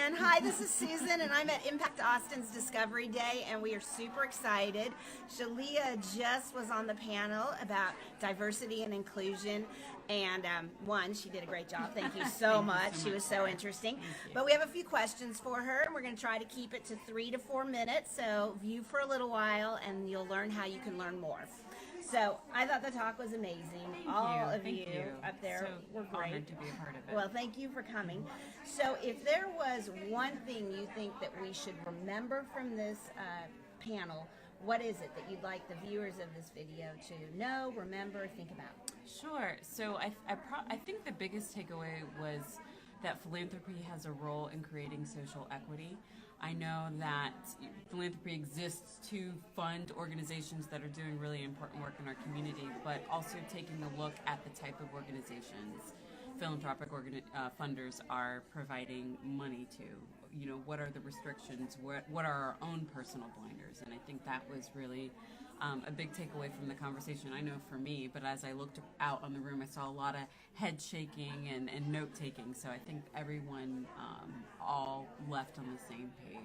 And hi, this is Susan, and I'm at Impact Austin's Discovery Day, and we are super excited. Shaleiah just was on the panel about diversity and inclusion, and she did a great job. Thank you so much. She was so interesting. But we have a few questions for her, and we're going to try to keep it to 3 to 4 minutes, so view for a little while, and you'll learn how you can learn more. So I thought the talk was amazing. All of you up there were great. Honored to be a part of it. Well, thank you for coming. So if there was one thing you think that we should remember from this panel, what is it that you'd like the viewers of this video to know, remember, think about? Sure. So I think the biggest takeaway was that philanthropy has a role in creating social equity. I know that philanthropy exists to fund organizations that are doing really important work in our community, but also taking a look at the type of organizations philanthropic funders are providing money to. You know, what are the restrictions? What are our own personal blinders? And I think that was really a big takeaway from the conversation. I know for me, but as I looked out on the room, I saw a lot of head shaking and note taking. So I think everyone all left on the same page.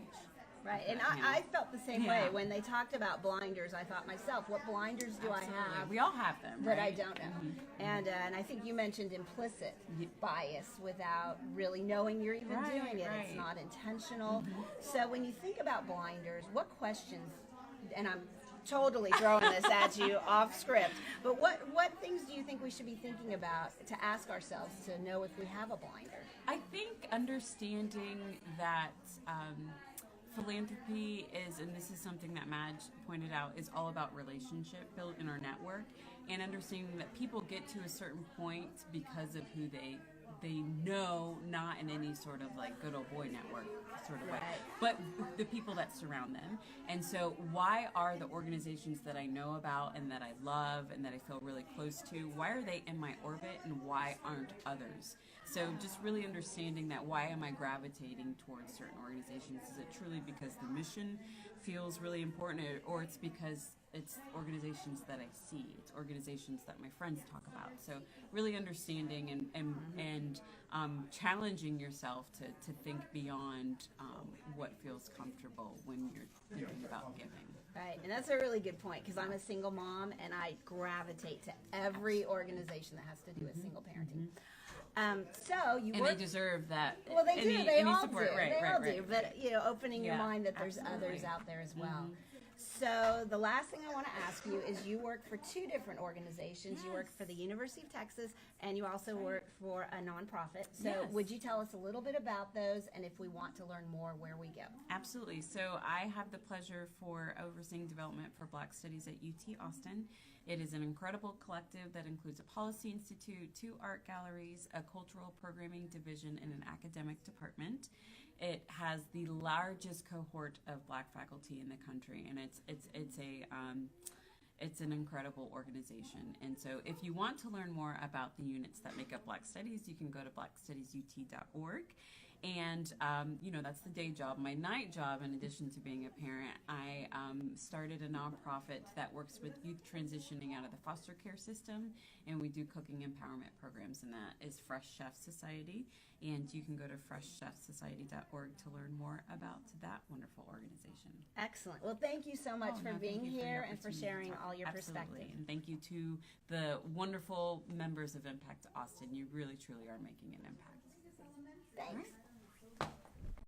Right, and I felt the same way. When they talked about blinders, I thought myself, what blinders do I have? We all have them, that right? I don't know. And I think you mentioned implicit bias without really knowing you're even doing it. It's not intentional. So when you think about blinders, what questions, and I'm totally throwing this at you off script, but what things do you think we should be thinking about to ask ourselves to know if we have a blinder? I think understanding that philanthropy is, and this is something that Madge pointed out, is all about relationship built in our network, and understanding that people get to a certain point because of who they know, not in any sort of like good old boy network sort of way, but the people that surround them. And so why are the organizations that I know about and that I love and that I feel really close to, why are they in my orbit and why aren't others? So just really understanding that, why am I gravitating towards certain organizations? Is it truly because the mission feels really important, or it's because it's organizations that I see, it's organizations that my friends talk about? So really understanding and challenging yourself to think beyond what feels comfortable when you're thinking about giving. Right, and that's a really good point, because I'm a single mom and I gravitate to every organization that has to do with single parenting. So you and they deserve that. Well, they do. They all do. Right, they all do. But opening your mind that there's others out there as well. So the last thing I want to ask you is, you work for 2 different organizations. You work for the University of Texas, and you also work for a nonprofit. So would you tell us a little bit about those, and if we want to learn more, where we go? Absolutely. So I have the pleasure for overseeing development for Black Studies at UT Austin. It is an incredible collective that includes a policy institute, 2 art galleries, a cultural programming division, and an academic department. It has the largest cohort of Black faculty in the country, and it's an incredible organization. And so if you want to learn more about the units that make up Black Studies, you can go to blackstudiesut.org. And, that's the day job. My night job, in addition to being a parent, I started a nonprofit that works with youth transitioning out of the foster care system, and we do cooking empowerment programs, and that is Fresh Chef Society. And you can go to freshchefsociety.org to learn more about that wonderful organization. Excellent. Well, thank you so much for being here and for sharing all your perspective. And thank you to the wonderful members of Impact Austin. You really, truly are making an impact. Thanks.